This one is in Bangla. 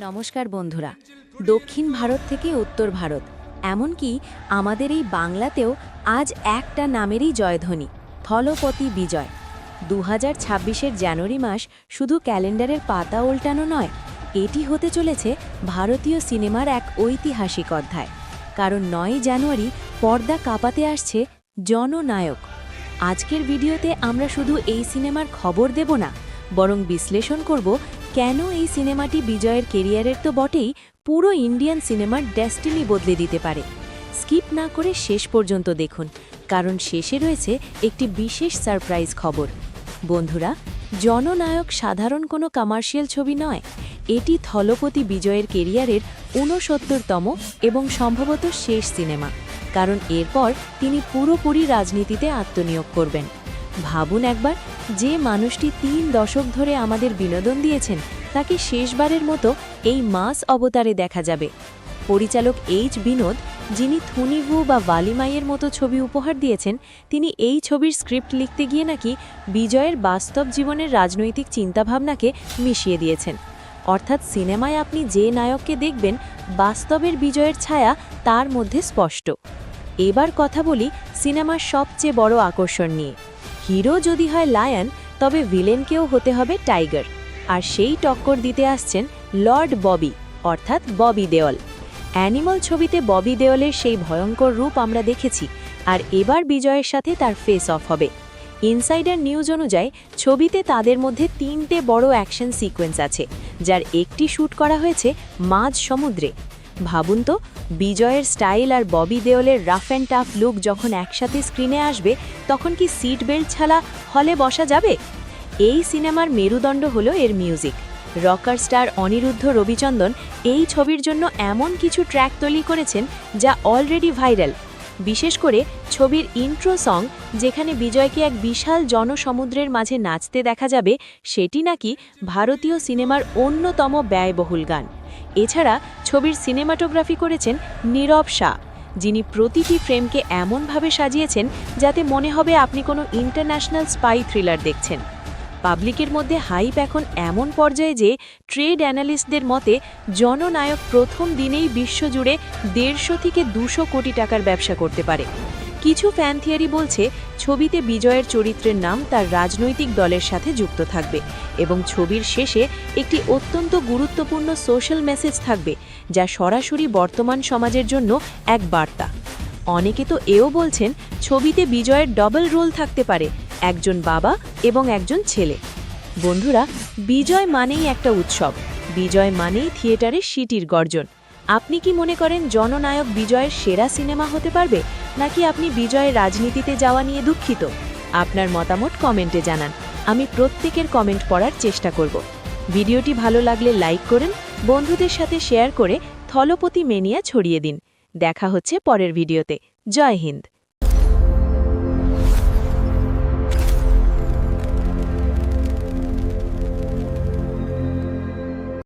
নমস্কার বন্ধুরা। দক্ষিণ ভারত থেকে উত্তর ভারত, এমনকি আমাদের এই বাংলাতেও আজ একটা নামেরই জয়ধ্বনি, থলপতি বিজয়। 2026-এর জানুয়ারি মাস শুধু ক্যালেন্ডারের পাতা উল্টানো নয়, এটি হতে চলেছে ভারতীয় সিনেমার এক ঐতিহাসিক অধ্যায়। কারণ 9 জানুয়ারি পর্দা কাঁপাতে আসছে জননায়ক। আজকের ভিডিওতে আমরা শুধু এই সিনেমার খবর দেব না, বরং বিশ্লেষণ করব কেন এই সিনেমাটি বিজয়ের কেরিয়ারের তো বটেই, পুরো ইন্ডিয়ান সিনেমার ডেস্টিনি বদলে দিতে পারে। স্কিপ না করে শেষ পর্যন্ত দেখুন, কারণ শেষে রয়েছে একটি বিশেষ সারপ্রাইজ খবর। বন্ধুরা, জননায়ক সাধারণ কোনো কমার্শিয়াল ছবি নয়, এটি থলপতি বিজয়ের কেরিয়ারের 69তম এবং সম্ভবত শেষ সিনেমা। কারণ এরপর তিনি পুরোপুরি রাজনীতিতে আত্মনিয়োগ করবেন। ভাবুন একবার, যে মানুষটি 3 দশক ধরে আমাদের বিনোদন দিয়েছেন, তাকে শেষবারের মতো এই মাস অবতারে দেখা যাবে। পরিচালক এইচ বিনোদ, যিনি থুনিভু বা বালিমাইয়ের মতো ছবি উপহার দিয়েছেন, তিনি এই ছবির স্ক্রিপ্ট লিখতে গিয়ে নাকি বিজয়ের বাস্তব জীবনের রাজনৈতিক চিন্তাভাবনাকে মিশিয়ে দিয়েছেন। অর্থাৎ সিনেমায় আপনি যে নায়ককে দেখবেন, বাস্তবের বিজয়ের ছায়া তার মধ্যে স্পষ্ট। এবার কথা বলি সিনেমার সবচেয়ে বড় আকর্ষণ নিয়ে। হিরো যদি হয় লায়ন, তবে ভিলেনকেও হতে হবে টাইগার। আর সেই টক্কর দিতে আসছেন লর্ড ববি, অর্থাৎ ববি দেওল। অ্যানিমাল ছবিতে ববি দেওলের সেই ভয়ঙ্কর রূপ আমরা দেখেছি, আর এবার বিজয়ের সাথে তার ফেস অফ হবে। ইনসাইডার নিউজ অনুযায়ী ছবিতে তাদের মধ্যে 3টে বড় অ্যাকশন সিকোয়েন্স আছে, যার একটি শ্যুট করা হয়েছে মাঝ সমুদ্রে। ভাবুন তো, বিজয়ের স্টাইল আর ববি দেওলের রাফ অ্যান্ড টাফ লুক যখন একসাথে স্ক্রিনে আসবে, তখন কি সিট বেল্ট ছাড়া হলে বসা যাবে? এই সিনেমার মেরুদণ্ড হলো এর music. Rockstar Anirudh Ravichander এই ছবির জন্য এমন কিছু ট্র্যাক তৈরি করেছেন যা অলরেডি ভাইরাল। বিশেষ করে ছবির ইন্ট্রো সং, যেখানে বিজয়কে এক বিশাল জনসমুদ্রের মাঝে নাচতে দেখা যাবে, সেটি নাকি ভারতীয় সিনেমার অন্যতম ব্যয়বহুল গান। এছাড়া ছবির সিনেমাটোগ্রাফি করেছেন নীরব শাহ, যিনি প্রতিটি ফ্রেমকে এমনভাবে সাজিয়েছেন যাতে মনে হবে আপনি কোনো ইন্টারন্যাশনাল স্পাই থ্রিলার দেখছেন। পাবলিকের মধ্যে হাইপ এখন এমন পর্যায়ে যে ট্রেড অ্যানালিস্টদের মতে জননায়ক প্রথম দিনেই বিশ্বজুড়ে 150 থেকে 200 কোটি টাকার ব্যবসা করতে পারে। কিছু ফ্যান থিওরি বলছে ছবিতে বিজয়ের চরিত্রের নাম তার রাজনৈতিক দলের সাথে যুক্ত থাকবে, এবং ছবির শেষে একটি অত্যন্ত গুরুত্বপূর্ণ সোশ্যাল মেসেজ থাকবে, যা সরাসরি বর্তমান সমাজের জন্য এক বার্তা। অনেকে তো এও বলছেন ছবিতে বিজয়ের ডবল রোল থাকতে পারে, একজন বাবা এবং একজন ছেলে। বন্ধুরা, বিজয় মানেই একটা উৎসব, বিজয় মানেই থিয়েটারে সিটির গর্জন। আপনি কি মনে করেন জননায়ক বিজয়ের সেরা সিনেমা হতে পারবে, নাকি আপনি বিজয়ের রাজনীতিতে যাওয়া নিয়ে দুঃখিত? আপনার মতামত কমেন্টে জানান, আমি প্রত্যেকের কমেন্ট পড়ার চেষ্টা করব। ভিডিওটি ভালো লাগলে লাইক করুন, বন্ধুদের সাথে শেয়ার করে থলপতি মেনিয়া ছড়িয়ে দিন। দেখা হচ্ছে পরের ভিডিওতে। জয় হিন্দ।